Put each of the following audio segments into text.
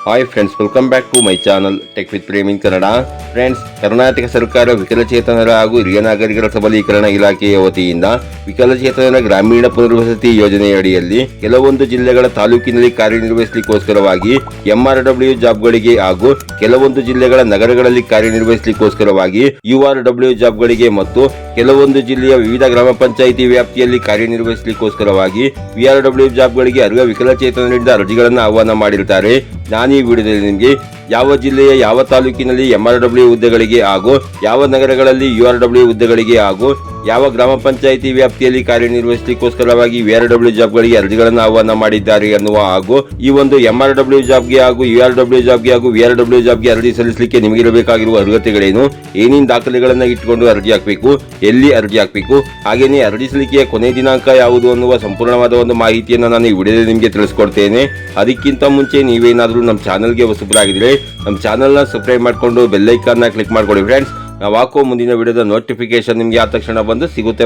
Hi friends, welcome back to my channel tech with Prem in Kannada. Friends, Karnataka ಸರ್ಕಾರ ವಿಕಲಚೇತನರ ಹಾಗೂ ಹಿರಿಯ ನಾಗರಿಕರ ಸಬಲೀಕರಣ ಇಲಾಖೆಯ ವತಿಯಿಂದ ವಿಕಲಚೇತನರ ಗ್ರಾಮೀಣ ಪುನರ್ವಸತಿ ಯೋಜನೆಯಡಿಯಲ್ಲಿ ಕೆಲವೊಂದು ಜಿಲ್ಲೆಗಳ ತಾಲೂಕಿನಲ್ಲಿ ಕಾರ್ಯನಿರ್ವಹಿಸಲಿಕ್ಕೋಸ್ಕರವಾಗಿ MRW ಜಾಬ್ಗಳಿಗೆ ಹಾಗೂ ಕೆಲವೊಂದು ಜಿಲ್ಲೆಗಳ ನಗರಗಳಲ್ಲಿ ಕಾರ್ಯನಿರ್ವಹಿಸಲಿಕ್ಕೋಸ್ಕರವಾಗಿ URW ಜಾಬ್ಗಳಿಗೆ ಮತ್ತು ಕೆಲವೊಂದು ಜಿಲ್ಲೆಯ ವಿವಿಧ ಗ್ರಾಮ ಪಂಚಾಯಿತಿ ವ್ಯಾಪ್ತಿಯಲ್ಲಿ ಕಾರ್ಯನಿರ್ವಹಿಸಲಿಕ್ಕೋಸ್ಕರವಾಗಿ VRW ಜಾಬ್ಗಳಿಗೆ ಅರ್ಹ ವಿಕಲಚೇತನರಿಂದ ಅರ್ಜಿಗಳನ್ನು ಆಹ್ವಾನ ಮಾಡಿರುತ್ತಾರೆ. ನಾನು ಈ ವಿಡಿಯೋದಲ್ಲಿ ನಿಮಗೆ ಯಾವ ಜಿಲ್ಲೆಯ ಯಾವ ತಾಲೂಕಿನಲ್ಲಿ MRW ಹುದ್ದೆಗಳಿಗೆ ಹಾಗೂ ಯಾವ ನಗರಗಳಲ್ಲಿ URW ಹುದ್ದೆಗಳಿಗೆ ಹಾಗೂ ಯಾವ ಗ್ರಾಮ ಪಂಚಾಯಿತಿ ವ್ಯಾಪ್ತಿಯಲ್ಲಿ ಕಾರ್ಯನಿರ್ವಹಿಸಲಿಕ್ಕೋಸ್ಕರವಾಗಿ VRW ಜಾಬ್ಗಳಿಗೆ ಅರ್ಜಿಗಳನ್ನು ಆಹ್ವಾನ ಮಾಡಿದ್ದಾರೆ ಅನ್ನುವ ಹಾಗೂ ಈ ಒಂದು MRW ಜಾಬ್ಗೆ ಹಾಗೂ URW ಜಾಬ್ಗೆ ಹಾಗೂ VRW ಜಾಬ್ಗೆ ಅರ್ಜಿ ಸಲ್ಲಿಸಲಿಕ್ಕೆ ನಿಮಗಿರಬೇಕಾಗಿರುವ ಅರ್ಹತೆಗಳೇನು, ಏನೇನು ದಾಖಲೆಗಳನ್ನು ಇಟ್ಟುಕೊಂಡು ಅರ್ಜಿ ಹಾಕಬೇಕು, ಎಲ್ಲಿ ಅರ್ಜಿ ಹಾಕಬೇಕು, ಹಾಗೆಯೇ ಅರ್ಜಿ ಸಲ್ಲಿಕೆಯ ಕೊನೆ ದಿನಾಂಕ ಯಾವುದು ಅನ್ನುವ ಸಂಪೂರ್ಣವಾದ ಒಂದು ಮಾಹಿತಿಯನ್ನು ನಾನು ಈ ವಿಡಿಯೋದಲ್ಲಿ ನಿಮಗೆ ತಿಳಿಸ್ಕೊಡ್ತೇನೆ. ಅದಕ್ಕಿಂತ ಮುಂಚೆ ನೀವೇನಾದರೂ ನಮ್ಮ ಚಾನಲ್ಗೆ ಹೊಸಬರಾಗಿದ್ದರೆ ನಮ್ಮ ಚಾನಲ್ನ ಸಬ್ಸ್ಕ್ರೈಬ್ ಮಾಡಿಕೊಂಡು ಬೆಲ್ ಐಕಾನ್ನ ಕ್ಲಿಕ್ ಮಾಡ್ಕೊಳ್ಳಿ ಫ್ರೆಂಡ್ಸ್. ನಾವು ಹಾಕೋ ಮುಂದಿನ ವಿಡಿಯೋದ ನೋಟಿಫಿಕೇಶನ್ ನಿಮಗೆ ಆದ ತಕ್ಷಣ ಬಂದು ಸಿಗುತ್ತೆ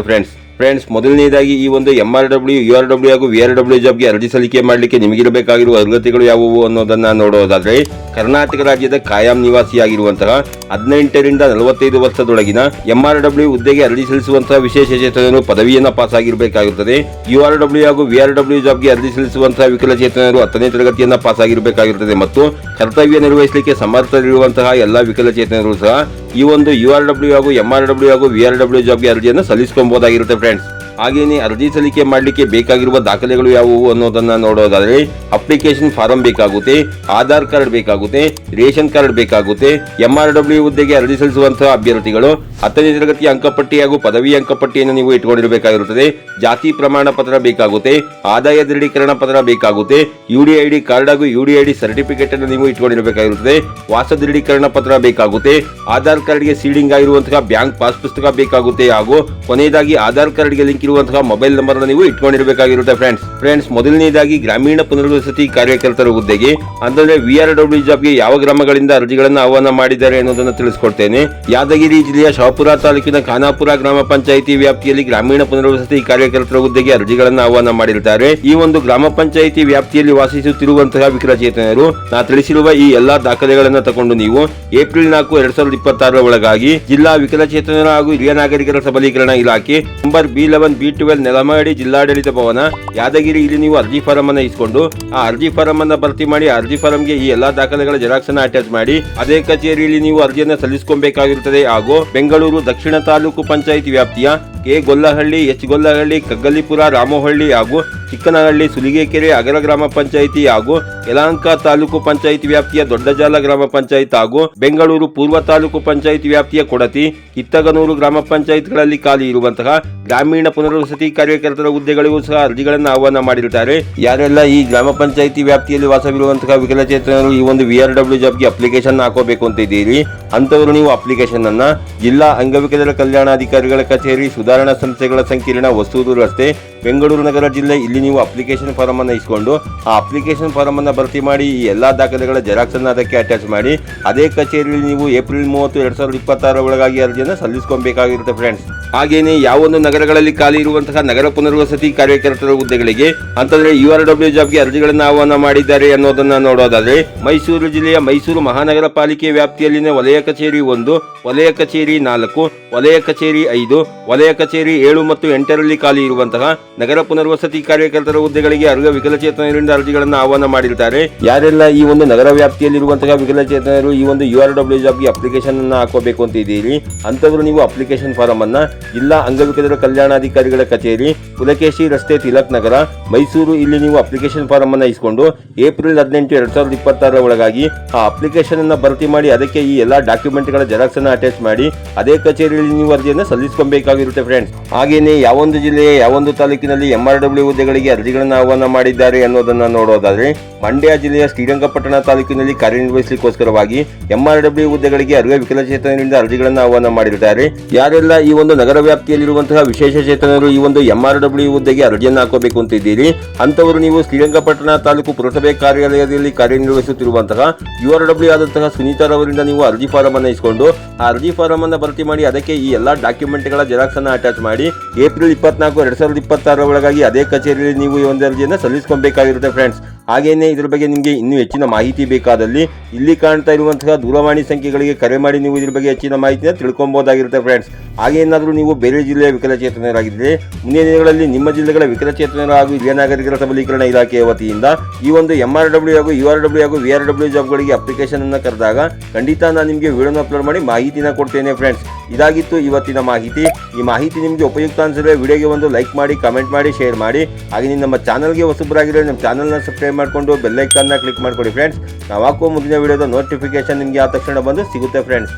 ಫ್ರೆಂಡ್ಸ್, ಮೊದಲನೇದಾಗಿ ಈ ಒಂದು MRW, URW ಹಾಗೂ VRW ಜಾಬ್ಗೆ ಅರ್ಜಿ ಸಲ್ಲಿಕೆ ಮಾಡಲಿಕ್ಕೆ ನಿಮಗಿರಬೇಕಾಗಿರುವ ಅರ್ಹತೆಗಳು ಯಾವುವು ಅನ್ನೋದನ್ನ ನೋಡೋದಾದ್ರೆ, ಕರ್ನಾಟಕ ರಾಜ್ಯದ ಕಾಯಂ ನಿವಾಸಿಯಾಗಿರುವಂತಹ 18 ರಿಂದ 45 ವರ್ಷದೊಳಗಿನ MRW ಹುದ್ದೆಗೆ ಅರ್ಜಿ ಸಲ್ಲಿಸುವಂತಹ ವಿಶೇಷಚೇತನರು ಪದವಿಯನ್ನು ಪಾಸ್ ಆಗಿರಬೇಕಾಗಿರುತ್ತದೆ. URW ಹಾಗೂ VRW ಜಾಬ್ಗೆ ಅರ್ಜಿ ಸಲ್ಲಿಸುವಂತಹ ವಿಕಲಚೇತನರು 10ನೇ ತರಗತಿಯನ್ನ ಪಾಸ್ ಆಗಿರಬೇಕಾಗಿರುತ್ತದೆ ಮತ್ತು ಕರ್ತವ್ಯ ನಿರ್ವಹಿಸಲಿಕ್ಕೆ ಸಮರ್ಥರಿರುವಂತಹ ಎಲ್ಲ ವಿಕಲಚೇತನರು ಸಹ ಈ ಒಂದು URW ಹಾಗೂ MRW ಹಾಗೂ VRW ಜಾಬ್ಗೆ ಅರ್ಜಿಯನ್ನು ಸಲ್ಲಿಸಬಹುದಾಗಿರುತ್ತೆ ಫ್ರೆಂಡ್ಸ್. ಹಾಗೆಯೇ ಅರ್ಜಿ ಸಲ್ಲಿಕೆ ಮಾಡಲಿಕ್ಕೆ ಬೇಕಾಗಿರುವ ದಾಖಲೆಗಳು ಯಾವುವು ಅನ್ನೋದನ್ನ ನೋಡೋದಾದ್ರೆ, ಅಪ್ಲಿಕೇಶನ್ ಫಾರಂ ಬೇಕಾಗುತ್ತೆ, ಆಧಾರ್ ಕಾರ್ಡ್ ಬೇಕಾಗುತ್ತೆ, ರೇಷನ್ ಕಾರ್ಡ್ ಬೇಕಾಗುತ್ತೆ. MRW ಹುದ್ದೆಗೆ ಅರ್ಜಿ ಸಲ್ಲಿಸುವಂತಹ ಅಭ್ಯರ್ಥಿಗಳು 10ನೇ ತರಗತಿಯ ಅಂಕಪಟ್ಟಿ ಹಾಗೂ ಪದವಿ ಅಂಕಪಟ್ಟಿಯನ್ನು ನೀವು ಇಟ್ಕೊಂಡಿರಬೇಕಾಗಿರುತ್ತದೆ. ಜಾತಿ ಪ್ರಮಾಣ ಪತ್ರ ಬೇಕಾಗುತ್ತೆ, ಆದಾಯ ದೃಢೀಕರಣ ಪತ್ರ ಬೇಕಾಗುತ್ತೆ, UDID ಕಾರ್ಡ್ ಹಾಗೂ UDID ಸರ್ಟಿಫಿಕೇಟ್ ಅನ್ನು ನೀವು ಇಟ್ಕೊಂಡಿರಬೇಕಾಗಿರುತ್ತದೆ. ವಾಸ ದೃಢೀಕರಣ ಪತ್ರ ಬೇಕಾಗುತ್ತೆ, ಆಧಾರ್ ಕಾರ್ಡ್ಗೆ ಸೀಡಿಂಗ್ ಆಗಿರುವಂತಹ ಬ್ಯಾಂಕ್ ಪಾಸ್ ಪುಸ್ತಕ ಬೇಕಾಗುತ್ತೆ ಹಾಗೂ ಕೊನೆಯದಾಗಿ ಆಧಾರ್ ಕಾರ್ಡ್ಗೆ ಲಿಂಕ್ ಇರುವಂತಹ ಮೊಬೈಲ್ ನಂಬರ್ ನೀವು ಇಟ್ಕೊಂಡಿರಬೇಕಾಗಿರುತ್ತೆ ಫ್ರೆಂಡ್ಸ್. ಮೊದಲನೇದಾಗಿ ಗ್ರಾಮೀಣ ಪುನರ್ವಸತಿ ಕಾರ್ಯಕರ್ತರ ಹುದ್ದೆಗೆ ಅಂದರೆ VRW ಜಾಬ್ಗೆ ಯಾವ ಗ್ರಾಮಗಳಿಂದ ಅರ್ಜಿಗಳನ್ನು ಆಹ್ವಾನ ಮಾಡಿದ್ದಾರೆ ಅನ್ನೋದನ್ನು ತಿಳಿಸ್ಕೊಡ್ತೇನೆ. ಯಾದಗಿರಿ ಜಿಲ್ಲೆಯ ಶಾಪುರ ತಾಲೂಕಿನ ಖಾನಾಪುರ ಗ್ರಾಮ ಪಂಚಾಯಿತಿ ವ್ಯಾಪ್ತಿಯಲ್ಲಿ ಗ್ರಾಮೀಣ ಪುನರ್ವಸತಿ ಕಾರ್ಯಕರ್ತರ ಹುದ್ದೆಗೆ ಅರ್ಜಿಗಳನ್ನು ಆಹ್ವಾನ ಮಾಡಿರುತ್ತಾರೆ. ಈ ಒಂದು ಗ್ರಾಮ ಪಂಚಾಯಿತಿ ವ್ಯಾಪ್ತಿಯಲ್ಲಿ ವಾಸಿಸುತ್ತಿರುವಂತಹ ವಿಕಲಚೇತನರು ನಾ ತಿಳಿಸಿರುವ ಈ ಎಲ್ಲಾ ದಾಖಲೆಗಳನ್ನು ತಗೊಂಡು ನೀವು ಏಪ್ರಿಲ್ 4, 2026 ಒಳಗಾಗಿ ಜಿಲ್ಲಾ ವಿಕಲಚೇತನರ ಹಾಗೂ ಹಿರಿಯ ನಾಗರಿಕರ ಸಬಲೀಕರಣ ಇಲಾಖೆ ನಂಬರ್ B11, B12 ನೆಲಮಹಡಿ ಜಿಲ್ಲಾಡಳಿತ ಭವನ ಯಾದಗಿರಿ ಇಲ್ಲಿ ನೀವು ಅರ್ಜಿ ಫಾರಂ ಅನ್ನು ಇಸ್ಕೊಂಡು ಆ ಅರ್ಜಿ ಫಾರಂ ಅನ್ನು ಭರ್ತಿ ಮಾಡಿ ಅರ್ಜಿ ಫಾರಂಗೆ ಈ ಎಲ್ಲಾ ದಾಖಲೆಗಳ ಜೆರಾಕ್ಸ್ ಅನ್ನು ಅಟ್ಯಾಚ್ ಮಾಡಿ ಅದೇ ಕಚೇರಿಯಲ್ಲಿ ನೀವು ಅರ್ಜಿಯನ್ನು ಸಲ್ಲಿಸಬೇಕಾಗಿರುತ್ತದೆ. ಹಾಗೂ ಬೆಂಗಳೂರು ದಕ್ಷಿಣ ತಾಲೂಕು ಪಂಚಾಯಿತಿ ವ್ಯಾಪ್ತಿಯ ಕೆ ಗೊಲ್ಲಹಳ್ಳಿ, ಎಚ್ ಗೊಲ್ಲಹಳ್ಳಿ, ಕಗ್ಗಲಿಪುರ, ರಾಮೋಹಳ್ಳಿ ಹಾಗೂ ಚಿಕ್ಕನಹಳ್ಳಿ, ಸುಲಿಗೆಕೆರೆ ಅಗರ ಗ್ರಾಮ ಪಂಚಾಯಿತಿ ಹಾಗೂ ಯಲಹಂಕ ತಾಲೂಕು ಪಂಚಾಯಿತಿ ವ್ಯಾಪ್ತಿಯ ದೊಡ್ಡಜಾಲ ಗ್ರಾಮ ಪಂಚಾಯತ್ ಹಾಗೂ ಬೆಂಗಳೂರು ಪೂರ್ವ ತಾಲೂಕು ಪಂಚಾಯಿತಿ ವ್ಯಾಪ್ತಿಯ ಕೊಡತಿ, ಕಿತ್ತಗನೂರು ಗ್ರಾಮ ಪಂಚಾಯತ್ಗಳಲ್ಲಿ ಖಾಲಿ ಇರುವಂತಹ ಗ್ರಾಮೀಣ ಪುನರ್ವಸತಿ ಕಾರ್ಯಕರ್ತರ ಹುದ್ದೆಗಳಿಗೂ ಸಹ ಅರ್ಜಿಗಳನ್ನು ಆಹ್ವಾನ ಮಾಡಿರುತ್ತಾರೆ. ಯಾರೆಲ್ಲ ಈ ಗ್ರಾಮ ಪಂಚಾಯಿತಿ ವ್ಯಾಪ್ತಿಯಲ್ಲಿ ವಾಸವಿರುವಂತಹ ವಿಕಲಚೇತನರು ಈ ಒಂದು VRW ಜಾಬ್ಗೆ ಅಪ್ಲಿಕೇಶನ್ ಹಾಕೋಬೇಕು ಅಂತ ಇದ್ದೀರಿ ಅಂತವರು ನೀವು ಅಪ್ಲಿಕೇಶನ್ ಅನ್ನ ಜಿಲ್ಲಾ ಅಂಗವಿಕಲರ ಕಲ್ಯಾಣಾಧಿಕಾರಿಗಳ ಕಚೇರಿ, ಸುಧಾರಣಾ ಸಂಸ್ಥೆಗಳ ಸಂಕೀರ್ಣ, ಹೊಸೂರು ರಸ್ತೆ, ಬೆಂಗಳೂರು ನಗರ ಜಿಲ್ಲೆ ಇಲ್ಲಿ ನೀವು ಅಪ್ಲಿಕೇಶನ್ ಫಾರಂ ಅನ್ನು ಇಸ್ಕೊಂಡು ಆ ಅಪ್ಲಿಕೇಶನ್ ಫಾರಂ ಅನ್ನು ಭರ್ತಿ ಮಾಡಿ ಈ ಎಲ್ಲಾ ದಾಖಲೆಗಳ ಜೆರಾಕ್ಸ್ ಅನ್ನು ಅದಕ್ಕೆ ಅಟ್ಯಾಚ್ ಮಾಡಿ ಅದೇ ಕಚೇರಿಯಲ್ಲಿ ನೀವು ಏಪ್ರಿಲ್ 30, 2026 ಒಳಗಾಗಿ ಅರ್ಜಿಯನ್ನು ಸಲ್ಲಿಸಬೇಕಾಗಿರುತ್ತೆ ಫ್ರೆಂಡ್ಸ್. ಹಾಗೇನೆ ಯಾವೊಂದು ನಗರಗಳಲ್ಲಿ ಖಾಲಿ ಇರುವಂತಹ ನಗರ ಪುನರ್ವಸತಿ ಕಾರ್ಯಕರ್ತರ ಹುದ್ದೆಗಳಿಗೆ ಅಂತಂದ್ರೆ URW ಜಾಬ್ಗೆ ಅರ್ಜಿಗಳನ್ನು ಆಹ್ವಾನ ಮಾಡಿದ್ದಾರೆ ಅನ್ನೋದನ್ನ ನೋಡೋದಾದ್ರೆ, ಮೈಸೂರು ಜಿಲ್ಲೆಯ ಮೈಸೂರು ಮಹಾನಗರ ಪಾಲಿಕೆ ವ್ಯಾಪ್ತಿಯಲ್ಲಿನ ವಲಯ ಕಚೇರಿ 1, ವಲಯ ಕಚೇರಿ 4, ವಲಯ ಕಚೇರಿ 5, ವಲಯ ಕಚೇರಿ 7 ಮತ್ತು 8ರಲ್ಲಿ ಖಾಲಿ ಇರುವಂತಹ ನಗರ ಪುನರ್ವಸತಿ ಕಾರ್ಯಕರ್ತರ ಹುದ್ದೆಗಳಿಗೆ ಅರ್ಹ ವಿಕಲಚೇತನರಿಂದ ಅರ್ಜಿಗಳನ್ನು ಆಹ್ವಾನ ಮಾಡಿರುತ್ತಾರೆ. ಯಾರೆಲ್ಲ ಈ ಒಂದು ನಗರ ವ್ಯಾಪ್ತಿಯಲ್ಲಿರುವಂತಹ ವಿಕಲಚೇತನರು ಈ ಒಂದು URW ಜಾಬ್ಗೆ ಅಪ್ಲಿಕೇಶನ್ ಅನ್ನು ಹಾಕೋಬೇಕು ಅಂತ ಇದ್ದೀರಿ ಅಂತವರು ನೀವು ಅಪ್ಲಿಕೇಶನ್ ಫಾರಂ ಅನ್ನ ಜಿಲ್ಲಾ ಅಂಗವಿಕಲರ ಕಲ್ಯಾಣಾಧಿಕಾರಿಗಳ ಕಚೇರಿ, ಪುಲಕೇಶಿ ರಸ್ತೆ, ತಿಲಕ್ ನಗರ, ಮೈಸೂರು ಇಲ್ಲಿ ನೀವು ಅಪ್ಲಿಕೇಶನ್ ಫಾರಂ ಅನ್ನು ಇಸ್ಕೊಂಡು ಏಪ್ರಿಲ್ 18, 2026 ಒಳಗಾಗಿ ಆ ಅಪ್ಲಿಕೇಶನ್ ಅನ್ನ ಭರ್ತಿ ಮಾಡಿ ಅದಕ್ಕೆ ಈ ಎಲ್ಲಾ ಡಾಕ್ಯುಮೆಂಟ್ಗಳ ಜೆರಾಕ್ಸ್ ಅನ್ನು ಅಟ್ಯಾಚ್ ಮಾಡಿ ಅದೇ ಕಚೇರಿಯಲ್ಲಿ ನೀವು ಅರ್ಜಿಯನ್ನು ಸಲ್ಲಿಸಬೇಕಾಗಿರುತ್ತೆ ಫ್ರೆಂಡ್ಸ್. ಹಾಗೇನೆ ಯಾವೊಂದು ಜಿಲ್ಲೆಯ ಯಾವೊಂದು ತಾಲೂಕಿನಲ್ಲಿ MRW ಹುದ್ದೆಗಳಿಗೆ ಅರ್ಜಿಗಳನ್ನು ಆಹ್ವಾನ ಮಾಡಿದ್ದಾರೆ ಅನ್ನೋದನ್ನ ನೋಡೋದಾದ್ರೆ, ಮಂಡ್ಯ ಜಿಲ್ಲೆಯ ಶ್ರೀರಂಗಪಟ್ಟಣ ತಾಲೂಕಿನಲ್ಲಿ ಕಾರ್ಯನಿರ್ವಹಿಸಲಿಕ್ಕೋಸ್ಕರವಾಗಿ MRW ಹುದ್ದೆಗಳಿಗೆ ಅರ್ಹ ವಿಕಲಚೇತನರಿಂದ ಅರ್ಜಿಗಳನ್ನು ಆಹ್ವಾನ ಮಾಡಿರುತ್ತಾರೆ. ಯಾರೆಲ್ಲ ಈ ಒಂದು ನಗರ ವ್ಯಾಪ್ತಿಯಲ್ಲಿರುವಂತಹ ವಿಶೇಷಚೇತನರು ಈ ಒಂದು MRW ಹುದ್ದೆಗೆ ಅರ್ಜಿಯನ್ನು ಹಾಕಬೇಕು ಅಂತ ಇದ್ದೀರಿ ಅಂತವರು ನೀವು ಶ್ರೀರಂಗಪಟ್ಟಣ ತಾಲೂಕು ಪುರಸಭೆ ಕಾರ್ಯಾಲಯದಲ್ಲಿ ಕಾರ್ಯನಿರ್ವಹಿಸುತ್ತಿರುವಂತಹ URW ಆದಂತಹ ಸುನೀತಾರವರಿಂದ ನೀವು ಅರ್ಜಿ ಫಾರಂ ಅನ್ನು ಇಸ್ಕೊಂಡು ಆ ಅರ್ಜಿ ಫಾರಂ ಅನ್ನು ಭರ್ತಿ ಮಾಡಿ ಅದಕ್ಕೆ ಈ ಎಲ್ಲಾ ಡಾಕ್ಯುಮೆಂಟ್ಗಳ ಜೆರಾಕ್ಸ್ ಅನ್ನು ಅಟ್ಯಾಚ್ ಮಾಡಿ ಏಪ್ರಿಲ್ 24, 2026 ಒಳಗಾಗಿ ಅದೇ ಕಚೇರಿಯಲ್ಲಿ ನೀವು ಈ ಒಂದು ಅರ್ಜಿಯನ್ನು ಸಲ್ಲಿಸಬೇಕಾಗಿರುತ್ತೆ ಫ್ರೆಂಡ್ಸ್. ಹಾಗೆಯೇ ಇದ್ರ ಬಗ್ಗೆ ನಿಮಗೆ ಇನ್ನೂ ಹೆಚ್ಚಿನ ಮಾಹಿತಿ ಬೇಕಾದಲ್ಲಿ ಇಲ್ಲಿ ಕಾಣ್ತಾ ಇರುವಂತಹ ದೂರವಾಣಿ ಸಂಖ್ಯೆಗಳಿಗೆ ಕರೆ ಮಾಡಿ ನೀವು ಇದ್ರ ಬಗ್ಗೆ ಹೆಚ್ಚಿನ ಮಾಹಿತಿನ ತಿಳ್ಕೊಬೋದಾಗಿರುತ್ತೆ ಫ್ರೆಂಡ್ಸ್. ಹಾಗೆ ಏನಾದರೂ ನೀವು ಬೇರೆ ಜಿಲ್ಲೆಯ ವಿಕಲಚೇತನರಾಗಿದ್ದರೆ ಮುಂದಿನ ದಿನಗಳಲ್ಲಿ ನಿಮ್ಮ ಜಿಲ್ಲೆಗಳ ವಿಕಲಚೇತನರ ಹಾಗೂ ಹಿರಿಯ ನಾಗರಿಕರ ಸಬಲೀಕರಣ ಇಲಾಖೆಯ ವತಿಯಿಂದ ಈ ಒಂದು MRW ಹಾಗೂ URW ಹಾಗೂ VRW ಜಾಬ್ಗಳಿಗೆ ಅಪ್ಲಿಕೇಶನ್ ಅನ್ನು ಕರೆದಾಗ ಖಂಡಿತ ನಾನು ನಿಮಗೆ ವಿಡಿಯೋನ ಅಪ್ಲೋಡ್ ಮಾಡಿ ಮಾಹಿತಿನ ಕೊಡ್ತೇನೆ ಫ್ರೆಂಡ್ಸ್. ಇದಾಗಿತ್ತು ಇವತ್ತಿನ ಮಾಹಿತಿ. ಈ ಮಾಹಿತಿ ನಿಮಗೆ ಉಪಯುಕ್ತ ಅನಿಸಿದ್ರೆ ವಿಡಿಯೋಗೆ ಒಂದು ಲೈಕ್ ಮಾಡಿ, ಕಮೆಂಟ್ ಮಾಡಿ, ಶೇರ್ ಮಾಡಿ. ಹಾಗೆ ನೀವು ನಮ್ಮ ಚಾನಲ್ಗೆ ಹೊಸಬರಾಗಿದ್ರೆ ನಮ್ಮ ಚಾನಲ್ನ ಸಬ್ಸ್ಕ್ರೈಬ್ ಮಾಡಿಕೊಂಡು ಬೆಲ್ ಐಕಾನ್ನ ಕ್ಲಿಕ್ ಮಾಡ್ಕೊಳ್ಳಿ ಫ್ರೆಂಡ್ಸ್. ನಾವು ಹಾಕುವ ಮುಂದಿನ ವಿಡಿಯೋದ ನೋಟಿಫಿಕೇಶನ್ ನಿಮಗೆ ಆ ತಕ್ಷಣ ಬಂದು ಸಿಗುತ್ತೆ ಫ್ರೆಂಡ್ಸ್.